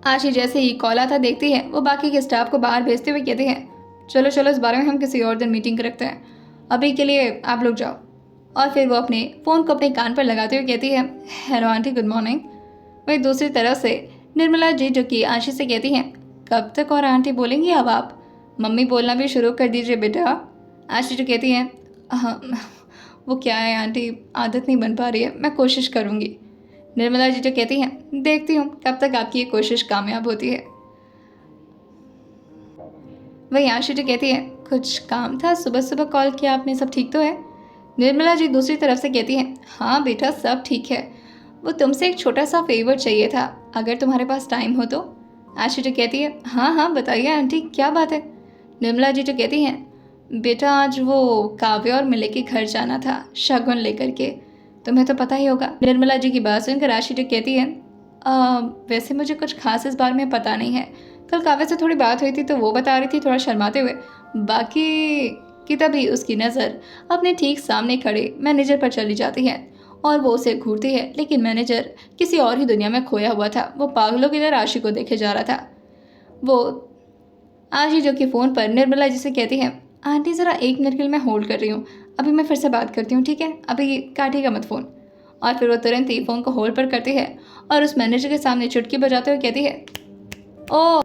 आशी जैसे ही कॉल आता देखती है, वो बाकी के स्टाफ को बाहर भेजते हुए कहती है, चलो चलो इस बारे में हम किसी और दिन मीटिंग रखते हैं, अभी के लिए आप लोग जाओ। और फिर वो अपने फ़ोन को अपने कान पर लगाते हुए कहती है, हेलो आंटी गुड मॉर्निंग। वही दूसरी तरफ से निर्मला जी जो कि आशी से कहती हैं, कब तक और आंटी बोलेंगी, अब आप मम्मी बोलना भी शुरू कर दीजिए बेटा। आशी जो कहती हैं, हाँ वो क्या है आंटी, आदत नहीं बन पा रही है, मैं कोशिश करूँगी। निर्मला जी जो कहती हैं, देखती हूँ कब तक आपकी ये कोशिश कामयाब होती है। वही आशी जो कहती है, कुछ काम था, सुबह सुबह कॉल किया आपने, सब ठीक तो है। निर्मला जी दूसरी तरफ से कहती हैं, हाँ बेटा सब ठीक है, वो तुमसे एक छोटा सा फेवर चाहिए था, अगर तुम्हारे पास टाइम हो तो। आशी जो कहती है, हाँ हाँ बताइए आंटी क्या बात है। निर्मला जी जो कहती हैं, बेटा आज वो काव्य और मिले के घर जाना था शगुन लेकर के, तुम्हें तो पता ही होगा। निर्मला जी की बात सुनकर आशी जो कहती है, वैसे मुझे कुछ खास इस बारे में पता नहीं है, कल काव्य से थोड़ी बात हुई थी तो वो बता रही थी थोड़ा शर्माते हुए, बाकी कि तभी उसकी नज़र अपने ठीक सामने खड़े मैनेजर पर चली जाती है और वो उसे घूरती है, लेकिन मैनेजर किसी और ही दुनिया में खोया हुआ था। वो पागलों की तरह आशी को देखे जा रहा था। वो आशी जो कि फ़ोन पर निर्मला जी से कहती है, आंटी ज़रा 1 मिनट के लिए मैं होल्ड कर रही हूँ, अभी मैं फिर से बात करती हूँ, ठीक है, अभी काटिएगा मत फ़ोन। और फिर वो तुरंत ही फ़ोन को होल्ड पर करती है और उस मैनेजर के सामने चुटकी बजाते हुए कहती है, ओ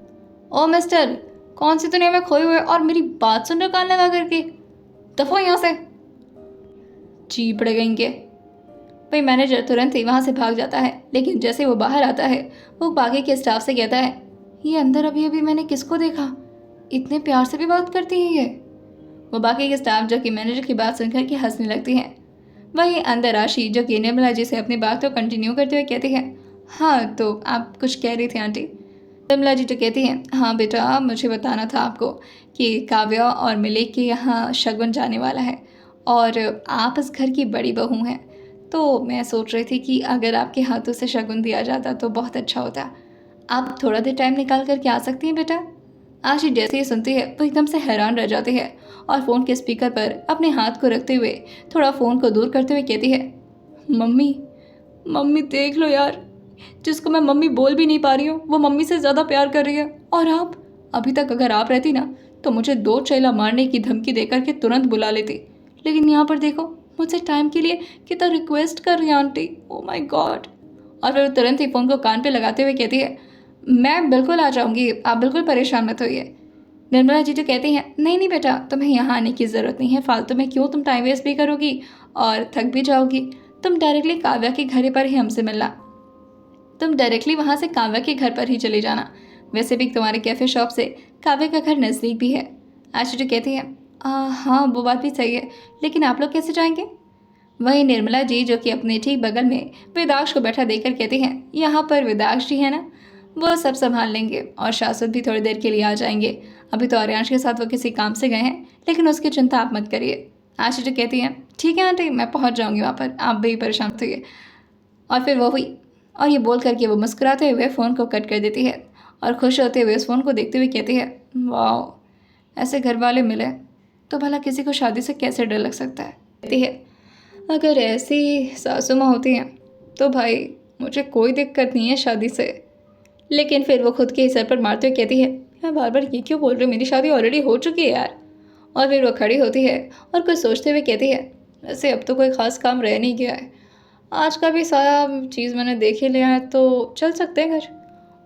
ओ मिस्टर, कौन सी दुनिया में खोए हुए और मेरी बात सुन रहे हो कान लगा करके, दफो यहाँ से, जी पड़ गएंगे। भाई मैनेजर तुरंत ही वहाँ से भाग जाता है, लेकिन जैसे वो बाहर आता है वो बाकी के स्टाफ से कहता है, ये अंदर अभी अभी मैंने किसको देखा, इतने प्यार से भी बात करती है ये। वो बाकी के स्टाफ जो कि मैनेजर की बात सुनकर के हंसने लगती हैं। वहीं अंदर आशी जो कि निर्मला जी से अपनी बात को कंटिन्यू करते हुए कहती है, हाँ तो आप कुछ कह रही थी आंटी। निर्मला जी तो कहती हैं, हाँ बेटा मुझे बताना था आपको कि काव्या और मिलेक के यहाँ शगुन जाने वाला है और आप इस घर की बड़ी बहू हैं, तो मैं सोच रही थी कि अगर आपके हाथों से शगुन दिया जाता तो बहुत अच्छा होता। आप थोड़ा देर टाइम निकाल कर के आ सकती हैं बेटा। आशी जैसे ही सुनती है वो एकदम से हैरान रह जाती है और फ़ोन के स्पीकर पर अपने हाथ को रखते हुए थोड़ा फ़ोन को दूर करते हुए कहती है, मम्मी मम्मी देख लो यार, जिसको मैं मम्मी बोल भी नहीं पा रही हूँ वो मम्मी से ज़्यादा प्यार कर रही है। और आप, अभी तक अगर आप रहती ना तो मुझे 2 चेला मारने की धमकी दे करके तुरंत बुला लेती, लेकिन यहाँ पर देखो मुझसे टाइम के लिए कितना रिक्वेस्ट कर रही है आंटी, ओ माई गॉड। और फिर तुरंत ही फ़ोन को कान पे लगाते हुए कहती है, मैं बिल्कुल आ जाऊँगी, आप बिल्कुल परेशान मत होइए। निर्मला जी तो कहती हैं, नहीं नहीं बेटा तुम्हें यहाँ आने की ज़रूरत नहीं है, फालतू में क्यों तुम टाइम वेस्ट भी करोगी और थक भी जाओगी। तुम डायरेक्टली काव्या के घर पर ही हमसे मिलना, तुम डायरेक्टली वहाँ से काव्या के घर पर ही चले जाना, वैसे भी तुम्हारे कैफ़े शॉप से काव्या का घर नज़दीक भी है। आशी जो कहती है, हाँ वो बात भी सही है, लेकिन आप लोग कैसे जाएंगे। वहीं निर्मला जी जो कि अपने ठीक बगल में वेदाक्ष को बैठा देखकर कहती हैं, यहाँ पर वेदाक्ष जी है ना, वो सब संभाल लेंगे और शाश्वत भी थोड़ी देर के लिए आ जाएंगे। अभी तो आर्यांश के साथ वो किसी काम से गए हैं, लेकिन उसकी चिंता आप मत करिए। आशी जो कहती हैं, ठीक है आंटी मैं पहुंच जाऊंगी वहाँ पर, आप भी परेशान मत होइए। और फिर वो हुई और ये बोल करके वो मुस्कुराते हुए फ़ोन को कट कर देती है और खुश होते हुए उस फ़ोन को देखते हुए कहती है, वाह ऐसे घर वाले मिले तो भला किसी को शादी से कैसे डर लग सकता है। कहती है, अगर ऐसी सासू माँ होती हैं तो भाई मुझे कोई दिक्कत नहीं है शादी से। लेकिन फिर वो खुद के ही सर पर मारते हुए कहती है, मैं बार बार ये क्यों बोल रही हूँ, मेरी शादी ऑलरेडी हो चुकी है यार। और फिर वो खड़ी होती है और कुछ सोचते हुए कहती है, वैसे अब तो कोई ख़ास काम रह नहीं गया है, आज का भी सारा चीज़ मैंने देख ही लिया है तो चल सकते हैं घर।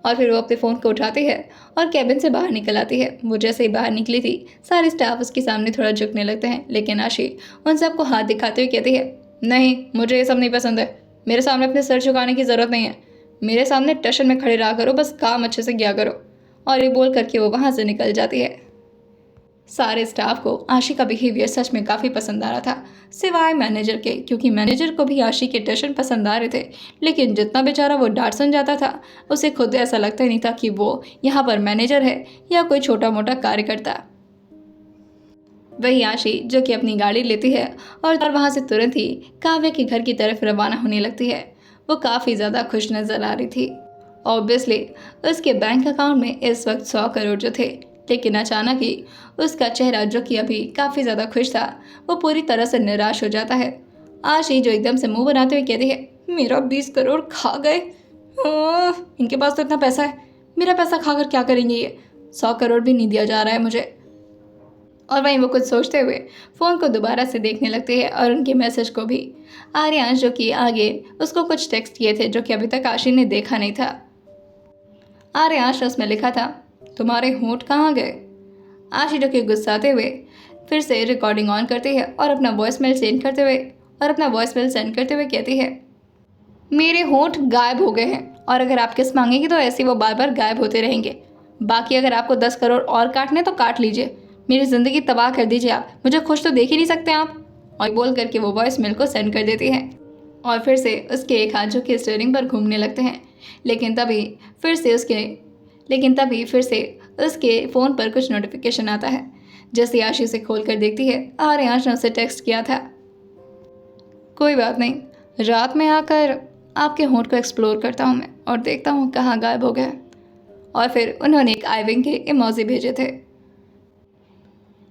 और फिर वो अपने फ़ोन को उठाती है और कैबिन से बाहर निकल आती है। वो जैसे ही बाहर निकली थी सारे स्टाफ उसके सामने थोड़ा झुकने लगते हैं, लेकिन आशी उन सबको हाथ दिखाते हुए कहती है, नहीं मुझे ये सब नहीं पसंद है, मेरे सामने अपने सर झुकाने की ज़रूरत नहीं है, मेरे सामने टशन में खड़े रहा करो, बस काम अच्छे से किया करो। और ये बोल करके वो वहाँ से निकल जाती है। सारे स्टाफ को आशी का बिहेवियर सच में काफ़ी पसंद आ रहा था, सिवाय मैनेजर के, क्योंकि मैनेजर को भी आशी के टशन पसंद आ रहे थे, लेकिन जितना बेचारा वो डांट सुन जाता था उसे खुद ऐसा लगता ही नहीं था कि वो यहाँ पर मैनेजर है या कोई छोटा मोटा कार्यकर्ता। वही आशी जो कि अपनी गाड़ी लेती है और वहाँ से तुरंत ही काव्य के घर की तरफ रवाना होने लगती है। वो काफ़ी ज़्यादा खुश नज़र आ रही थी। ऑब्वियसली उसके बैंक अकाउंट में इस वक्त 100 करोड़ जो थे, लेकिन अचानक ही उसका चेहरा जो कि अभी काफ़ी ज़्यादा खुश था वो पूरी तरह से निराश हो जाता है। आशी जो एकदम से मुंह बनाते हुए कहती है, मेरा 20 करोड़ खा गए, इनके पास तो इतना पैसा है, मेरा पैसा खाकर क्या करेंगे ये, 100 करोड़ भी नहीं दिया जा रहा है मुझे। और वहीं वो कुछ सोचते हुए फ़ोन को दोबारा से देखने लगती है और उनके मैसेज को भी। आर्यांश जो कि आगे उसको कुछ टेक्स्ट किए थे जो कि अभी तक आशी ने देखा नहीं था। आर्यांश उसमें लिखा था, तुम्हारे होंठ कहाँ गए। आशी जो कि गुस्साते हुए फिर से रिकॉर्डिंग ऑन करती है और अपना वॉइसमेल सेंड करते हुए कहती है, मेरे होंठ गायब हो गए हैं और अगर आप किस मांगेंगी तो ऐसे वो बार बार गायब होते रहेंगे। बाकी अगर आपको 10 करोड़ और काटने तो काट लीजिए, मेरी ज़िंदगी तबाह कर दीजिए, आप मुझे खुश तो देख ही नहीं सकते आप। और बोल करके वो वॉइस मेल को सेंड कर देती है और फिर से उसके एक हाथ जो कि स्टीयरिंग पर घूमने लगते हैं। लेकिन तभी फिर से उसके फ़ोन पर कुछ नोटिफिकेशन आता है। जैसे आशी उसे खोल कर देखती है, आर्यांश ने उसे टेक्स्ट किया था। कोई बात नहीं, रात में आकर आपके होंठ को एक्सप्लोर करता हूँ मैं और देखता हूँ कहाँ गायब हो गया। और फिर उन्होंने एक आईविंग के इमोजी भेजे थे।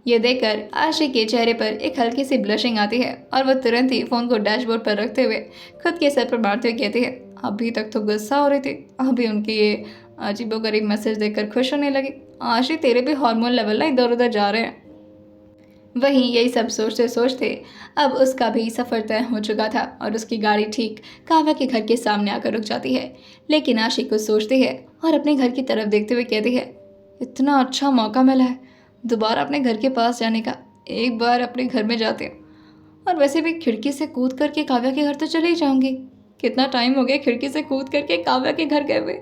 ये देखकर आशी के चेहरे पर एक हल्की सी ब्लशिंग आती है और वह तुरंत ही फ़ोन को डैशबोर्ड पर रखते हुए खुद के सर पर मारते हुए कहती है, अभी तक तो गुस्सा हो रही थी, अभी उनकी ये अजीबोगरीब मैसेज देखकर खुश होने लगी। आशी, तेरे भी हार्मोन लेवल ना इधर उधर जा रहे हैं। वहीं यही सब सोचते सोचते अब उसका भी सफ़र तय हो चुका था और उसकी गाड़ी ठीक काव्या के घर के सामने आकर रुक जाती है। लेकिन आशी कुछ सोचती है और अपने घर की तरफ देखते हुए कहती है, इतना अच्छा मौका मिला है दोबारा अपने घर के पास जाने का, एक बार अपने घर में जाते हो। और वैसे भी खिड़की से कूद करके काव्या के घर तो चले ही जाऊंगी। कितना टाइम हो गया खिड़की से कूद करके काव्या के घर गए हुए।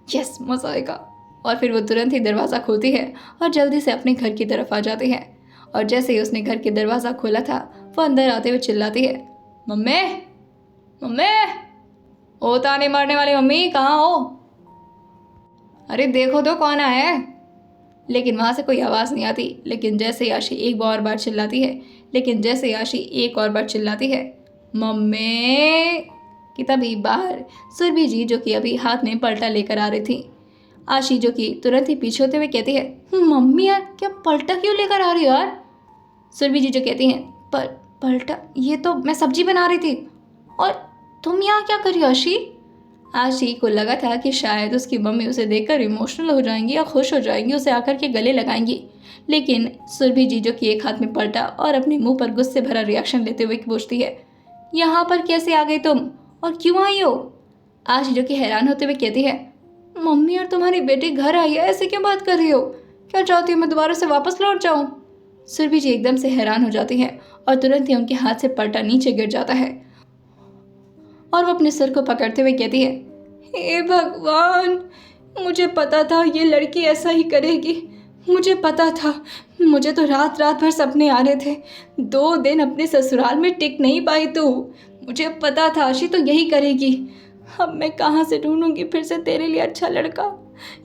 यस, मज़ा आएगा। और फिर वो तुरंत ही दरवाज़ा खोलती है और जल्दी से अपने घर की तरफ आ जाती है। और जैसे ही उसने घर के दरवाज़ा खोला था, वो अंदर आते हुए चिल्लाती है, मम्मी, मम्मी, ओ ताने मारने वाली मम्मी, कहाँ हो? अरे देखो तो कौन आया है। लेकिन वहाँ से कोई आवाज़ नहीं आती। लेकिन जैसे ही आशी एक बार चिल्लाती है, मम्मी, कि तभी बाहर सुरभि जी, जो कि अभी हाथ में पलटा लेकर आ रही थी। आशी, जो कि तुरंत ही पीछे होते हुए कहती है, मम्मी यार, क्या पलटा क्यों लेकर आ रही हो यार? सुरभि जी जो कहती हैं, पलटा, ये तो मैं सब्जी बना रही थी। और तुम यहाँ क्या कर रही हो आशी? आशी को लगा था कि शायद उसकी मम्मी उसे देखकर इमोशनल हो जाएंगी या खुश हो जाएंगी, उसे आकर के गले लगाएंगी। लेकिन सुरभि जी, जो कि एक हाथ में पलटा और अपने मुंह पर गुस्से भरा रिएक्शन लेते हुए पूछती है, यहाँ पर कैसे आ गई तुम और क्यों आई हो? आशी, जो कि हैरान होते हुए कहती है, मम्मी और तुम्हारी बेटी घर आई है, ऐसे क्यों बात कर रही हो? क्या चाहती हो मैं दोबारा से वापस लौट जाऊँ? सुरभि जी एकदम से हैरान हो जाती है और तुरंत ही उनके हाथ से पलटा नीचे गिर जाता है और वो अपने सिर को पकड़ते हुए कहती है, हे भगवान, मुझे पता था ये लड़की ऐसा ही करेगी। मुझे पता था। मुझे तो रात रात भर सपने आ रहे थे। 2 दिन अपने ससुराल में टिक नहीं पाई तू। मुझे पता था आशी तो यही करेगी। अब मैं कहाँ से ढूंढूंगी फिर से तेरे लिए अच्छा लड़का?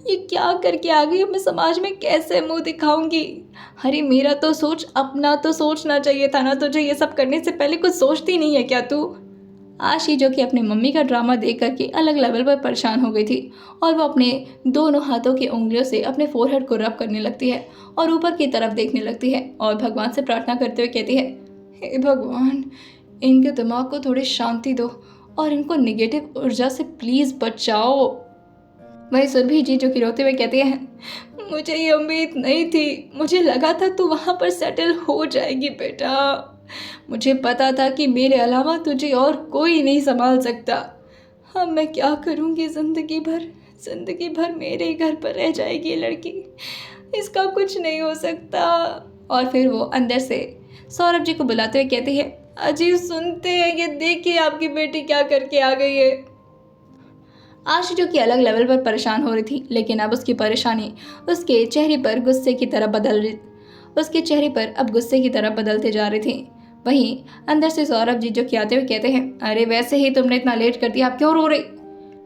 ये क्या करके आ गई? मैं समाज में कैसे मुंह दिखाऊंगी? अरे मेरा तो सोच, अपना तो सोचना चाहिए था ना तुझे। ये सब करने से पहले कुछ सोचती नहीं है क्या तू? आशी, जो कि अपनी मम्मी का ड्रामा देख करके अलग लेवल पर परेशान हो गई थी और वो अपने दोनों हाथों की उंगलियों से अपने फोरहेड को रब करने लगती है और ऊपर की तरफ देखने लगती है और भगवान से प्रार्थना करते हुए कहती है, हे भगवान, इनके दिमाग को थोड़ी शांति दो और इनको निगेटिव ऊर्जा से प्लीज़ बचाओ। वही सुरभि जी, जो कि रोते हुए कहती है, मुझे ये उम्मीद नहीं थी। मुझे लगा था तू वहाँ पर सेटल हो जाएगी बेटा। मुझे पता था कि मेरे अलावा तुझे और कोई नहीं संभाल सकता। अब मैं क्या करूँगी? ज़िंदगी भर मेरे ही घर पर रह जाएगी ये लड़की। इसका कुछ नहीं हो सकता। और फिर वो अंदर से सौरभ जी को बुलाते हुए कहती है, अजी सुनते हैं, ये देखिए आपकी बेटी क्या करके आ गई है। आशी, जो कि अलग लेवल पर परेशान हो रही थी, लेकिन अब उसकी परेशानी उसके चेहरे पर गुस्से की तरफ बदलते जा रही थी। वहीं अंदर से सौरभ जी, जो कि आते हुए कहते हैं, अरे वैसे ही तुमने इतना लेट कर दिया, आप क्यों रो रही?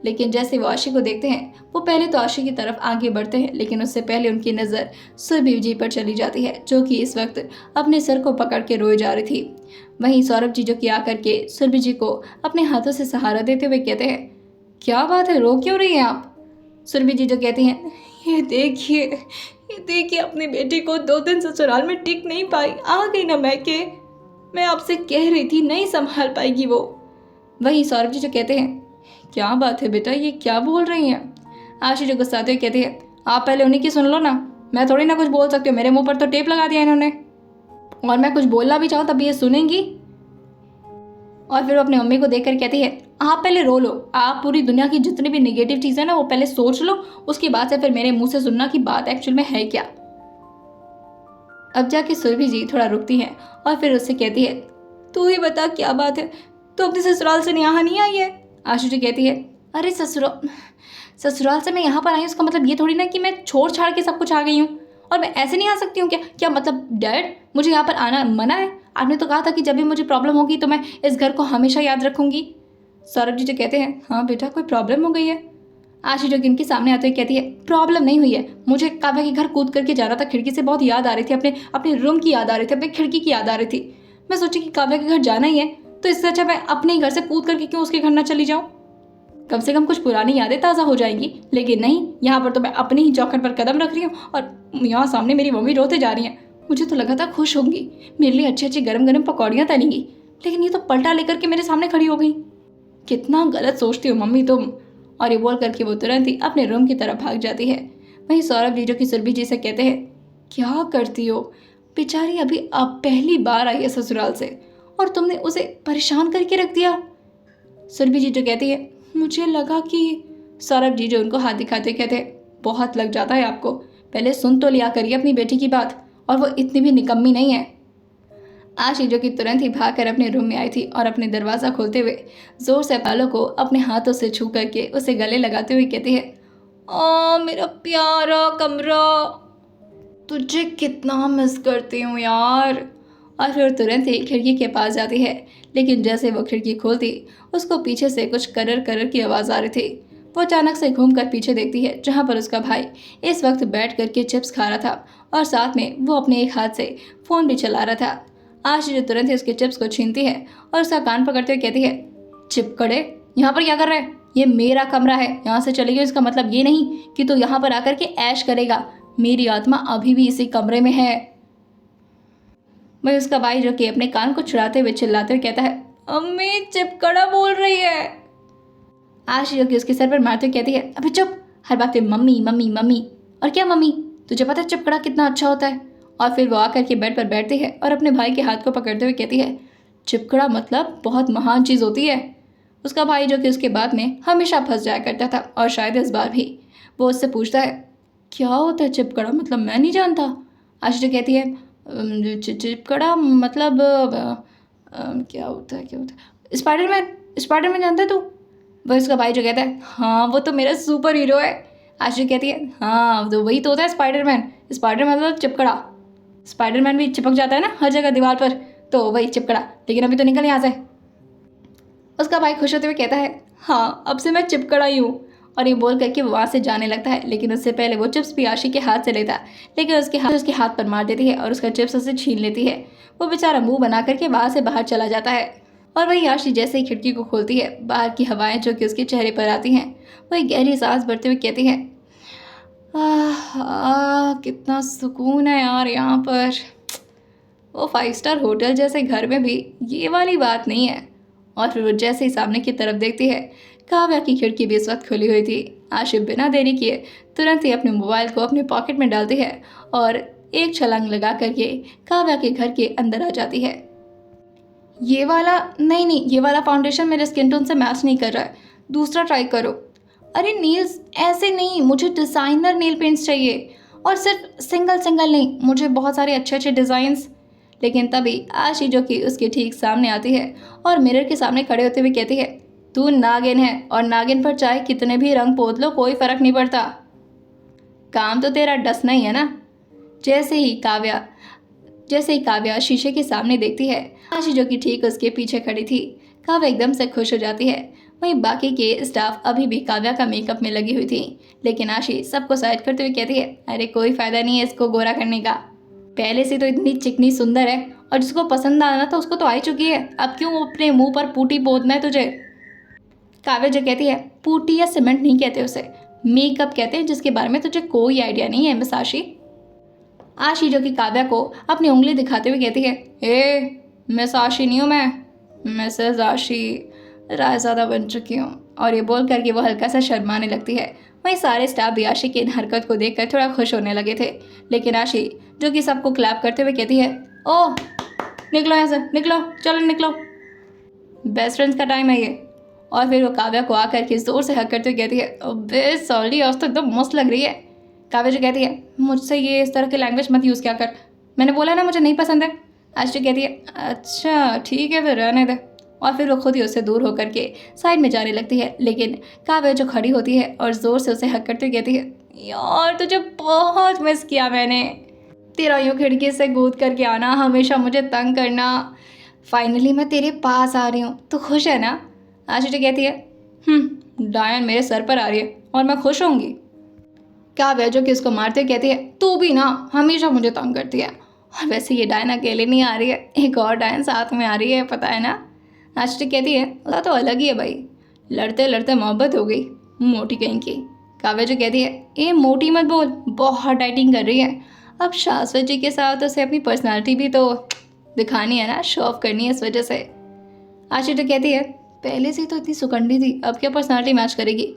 लेकिन जैसे वो आशी को देखते हैं, वो पहले तो आशी की तरफ आगे बढ़ते हैं, लेकिन उससे पहले उनकी नज़र सुरभि जी पर चली जाती है, जो कि इस वक्त अपने सर को पकड़ के रोए जा रही थी। वहीं सौरभ जी, जो कि आकर के सुरभि जी को अपने हाथों से सहारा देते हुए कहते हैं, क्या बात है, रो क्यों रही हैं आप? सुरभि जी जो कहती हैं, ये देखिए अपनी बेटी को 2 दिन ससुराल में टिक नहीं पाई, आ गई ना मैं आपसे कह रही थी नहीं संभाल पाएगी वो। वहीं सौरभ जी जो कहते हैं, क्या बात है बेटा, ये क्या बोल रही हैं? आशी जो गुस्साते हुए कहती है, आप पहले उन्हीं की सुन लो ना, मैं थोड़ी ना कुछ बोल सकती हूँ। मेरे मुंह पर तो टेप लगा दिया इन्होंने, और मैं कुछ बोलना भी चाहूँ तभी ये सुनेंगी। और फिर वो अपनी मम्मी को देखकर कहती है, आप पहले रो लो, आप पूरी दुनिया की जितनी भी निगेटिव चीज़ें ना वो पहले सोच लो, उसके बाद से फिर मेरे मुंह से सुनना कि बात एक्चुअल में है क्या। अब जाके सुरभि जी थोड़ा रुकती हैं और फिर उससे कहती है, तू ही बता क्या बात है, तू अपने ससुराल से यहाँ नहीं आई है? आशु जी कहती है, अरे ससुराल से मैं यहाँ पर आई हूँ, उसका मतलब ये थोड़ी ना कि मैं छोड़ छाड़ के सब कुछ आ गई हूँ, और मैं ऐसे नहीं आ सकती हूँ क्या मतलब डैड, मुझे यहाँ पर आना मना है? आपने तो कहा था कि जब भी मुझे प्रॉब्लम होगी तो मैं इस घर को हमेशा याद रखूँगी। सौरभ जी जो कहते हैं, हाँ बेटा, कोई प्रॉब्लम हो गई है? आशी जो कि इनके सामने आते हुए कहती है, प्रॉब्लम नहीं हुई है, मुझे काव्या के घर कूद करके जाना था, खिड़की से बहुत याद आ रही थी, अपने अपने रूम की याद आ रही थी, अपने खिड़की की याद आ रही थी। मैं सोची कि काव्या के घर जाना ही है तो इससे अच्छा मैं अपने ही घर से कूद करके क्यों उसके घर ना चली जाऊँ, कम से कम कुछ पुरानी यादें ताज़ा हो जाएंगी। लेकिन नहीं, यहाँ पर तो मैं अपने ही चौखट पर कदम रख रही हूँ और यहाँ सामने मेरी मम्मी रोते जा रही हैं। मुझे तो लगा था खुश होंगी, मेरे लिए अच्छी अच्छी गरम गरम पकौड़ियाँ तलेंगी, लेकिन ये तो पलटा लेकर के मेरे सामने खड़ी हो गई। कितना गलत सोचती हो मम्मी तुम। और ये बोल करके वो तुरंत ही अपने रूम की तरफ भाग जाती है। वहीं सौरभ जी जो कि सुरभि जी से कहते हैं, क्या करती हो, बेचारी अभी अब पहली बार आई है ससुराल से और तुमने उसे परेशान करके रख दिया। सुरभि जी जो कहती है, मुझे लगा कि। सौरभ जी जो उनको हाथ दिखाते कहते हैं, बहुत लग जाता है आपको, पहले सुन तो लिया करिए अपनी बेटी की बात, और वो इतनी भी निकम्मी नहीं है। आशी जो कि तुरंत ही भागकर अपने रूम में आई थी और अपने दरवाज़ा खोलते हुए जोर से बालों को अपने हाथों से छू करके उसे गले लगाते हुए कहती है, ओ मेरा प्यारा कमरा, तुझे कितना मिस करती हूँ यार। और फिर तुरंत ही खिड़की के पास जाती है, लेकिन जैसे वो खिड़की खोलती उसको पीछे से कुछ करर करर की आवाज़ आ रही थी। वो अचानक से घूमकर पीछे देखती है जहाँ पर उसका भाई इस वक्त बैठ करके चिप्स खा रहा था और साथ में वो अपने एक हाथ से फ़ोन भी चला रहा था। आशी जो तुरंत ही उसके चिप्स को छीनती है और उसका कान पकड़ते हुए कहती है, चिपकड़े, यहाँ पर क्या कर रहा है, ये मेरा कमरा है, यहाँ से चली गई इसका मतलब ये नहीं कि तू यहाँ पर आकर के ऐश करेगा, मेरी आत्मा अभी भी इसी कमरे में है। वही उसका भाई जो कि अपने कान को छुड़ाते हुए चिल्लाते हुए कहता है, अम्मी चिपकड़ा बोल रही है। आशी जो कि उसके सर पर मारते हुए कहती है, अबे चुप, हर बात पे मम्मी मम्मी मम्मी, और क्या मम्मी, तुझे पता है चिपकड़ा कितना अच्छा होता है। और फिर वो आकर के बेड पर बैठती है और अपने भाई के हाथ को पकड़ते हुए कहती है, चिपकड़ा मतलब बहुत महान चीज़ होती है। उसका भाई जो कि उसके बात में हमेशा फंस जाया करता था और शायद इस बार भी वो उससे पूछता है, क्या होता है चिपकड़ा, मतलब मैं नहीं जानता। आशी जो कहती है, चिपकड़ा मतलब क्या होता है, क्या होता है, स्पाइडरमैन, स्पाइडरमैन जानता है तू। वह उसका भाई जो कहता है, हाँ वो तो मेरा सुपर हीरो है। आशी कहती है, हाँ तो वही तो होता है स्पाइडरमैन, स्पाइडरमैन मतलब चिपकड़ा, स्पाइडरमैन भी चिपक जाता है ना हर जगह दीवार पर, तो वही चिपकड़ा, लेकिन अभी तो निकल यहाँ से। उसका भाई खुश होते हुए कहता है, हाँ अब से मैं चिपकड़ा ही हूँ। और ये बोल करके वो वहाँ से जाने लगता है, लेकिन उससे पहले वो चिप्स भी आशी के हाथ से लेता है, लेकिन उसके हाथ पर मार देती है और उसका चिप्स उसे छीन लेती है। वो बेचारा मुंह बना करके वहाँ से बाहर चला जाता है। और वही आशी जैसे ही खिड़की को खोलती है, बाहर की हवाएं जो कि उसके चेहरे पर आती हैं, वही गहरी सांस भरते हुए कहती है, कितना सुकून है यार यहाँ पर। वो 5 स्टार होटल जैसे घर में भी ये वाली बात नहीं है। और फिर वो जैसे ही सामने की तरफ देखती है, काव्या की खिड़की भी इस वक्त खुली हुई थी। आशी बिना देरी किए तुरंत ही अपने मोबाइल को अपने पॉकेट में डालती है और एक छलांग लगा करके काव्या के घर के अंदर आ जाती है। ये वाला नहीं, ये वाला फाउंडेशन मेरे स्किन टोन से मैच नहीं कर रहा है, दूसरा ट्राई करो। अरे नील्स ऐसे नहीं, मुझे डिज़ाइनर नेल पेंट्स चाहिए, और सिर्फ सिंगल सिंगल नहीं, मुझे बहुत सारे अच्छे अच्छे डिज़ाइंस। लेकिन तभी आशी जो कि उसके ठीक सामने आती है और मिरर के सामने खड़े होते हुए कहती है, तू नागिन है और नागिन पर चाहे कितने भी रंग पोत लो कोई फ़र्क नहीं पड़ता, काम तो तेरा डसना ही है ना। जैसे ही काव्या शीशे के सामने देखती है आशी जो कि ठीक उसके पीछे खड़ी थी, काव्या एकदम से खुश हो जाती है। वहीं बाकी के स्टाफ अभी भी काव्या का मेकअप में लगी हुई थी, लेकिन आशी सबको साइड करते हुए कहती है, अरे कोई फ़ायदा नहीं है इसको गोरा करने का, पहले से तो इतनी चिकनी सुंदर है और जिसको पसंद आना था उसको तो आ ही चुकी है, अब क्यों अपने मुंह पर पूटी पोतना है तुझे। काव्या जो कहती है, पूटी या सीमेंट नहीं कहते उसे, मेकअप कहते हैं, जिसके बारे में तुझे कोई आइडिया नहीं है मिस आशी। आशी जो कि काव्या को अपनी उंगली दिखाते हुए कहती है, मिस आशी नहीं हूँ मैं, मिसेस आशी रायज़ादा बन चुकी हूँ। और ये बोल करके वो हल्का सा शर्माने लगती है। वहीं सारे स्टाफ भी आशी की इन हरकत को देखकर थोड़ा खुश होने लगे थे, लेकिन आशी जो कि सबको क्लैप करते हुए कहती है, ओह निकलो यहाँ से, निकलो, चलो निकलो, बेस्ट फ्रेंड्स का टाइम है ये। और फिर वो काव्या को आकर के ज़ोर से हक करते हुए कहती है, अबे सॉरी आज तो एकदम मस्त लग रही है। काव्या जो कहती है, मुझसे ये इस तरह की लैंग्वेज मत यूज़ किया कर, मैंने बोला ना मुझे नहीं पसंद है। आशी कहती है, अच्छा ठीक है फिर रहने दे। और फिर वो खुद ही उससे दूर होकर के साइड में जाने लगती है, लेकिन काव्या जो खड़ी होती है और ज़ोर से उसे हक करते हुए कहती है, यार तुझे बहुत मिस किया मैंने, तेरा यूँ खिड़की से कूद करके आना, हमेशा मुझे तंग करना, फाइनली मैं तेरे पास आ रही हूँ, तो खुश है ना। आशी जो कहती है, डायन मेरे सर पर आ रही है और मैं खुश होंगी। काव्या जो कि उसको मारते हुए कहती है, तू भी ना हमेशा मुझे तंग करती है। और वैसे ये डायन अकेले नहीं आ रही है, एक और डायन साथ में आ रही है, पता है ना। आशिक कहती है, उसका तो अलग ही है भाई, लड़ते लड़ते मोहब्बत हो गई, मोटी कहीं की। काव्या जो कहती है, ए मोटी मत बोल, बहुत डाइटिंग कर रही है। अब शाश्वत जी के साथ उसे अपनी पर्सनालिटी भी तो दिखानी है ना, शो ऑफ करनी है इस वजह से। आशिक तो कहती है, पहले से तो इतनी सुकंडी थी, अब क्या पर्सनालिटी मैच करेगी।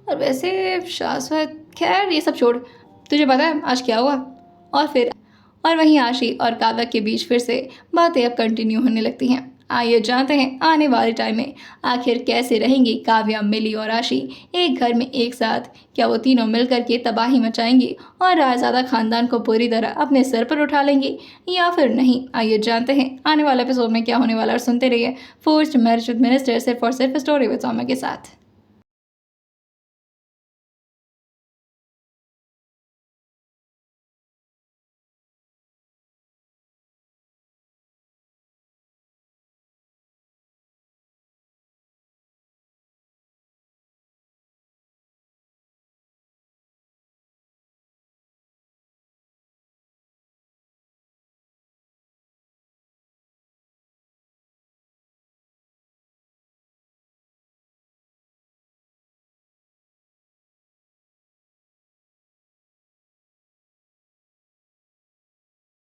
और वैसे शाश्वत, खैर ये सब छोड़, तुझे पता है आज क्या हुआ। और वहीं आशी और काव्या के बीच फिर से बातें अब कंटिन्यू होने लगती हैं। आइए जानते हैं आने वाले टाइम में आखिर कैसे रहेंगी काव्या, मिली और आशी एक घर में एक साथ। क्या वो तीनों मिलकर के तबाही मचाएंगी और रायज़ादा खानदान को पूरी तरह अपने सिर पर उठा लेंगी या फिर नहीं। आइए जानते हैं आने वाले एपिसोड में क्या होने वाला, और सुनते रहिए फोर्स्ड मैरिज विद मिनिस्टर, सिर्फ और सिर्फ स्टोरी विद सौम्या के साथ।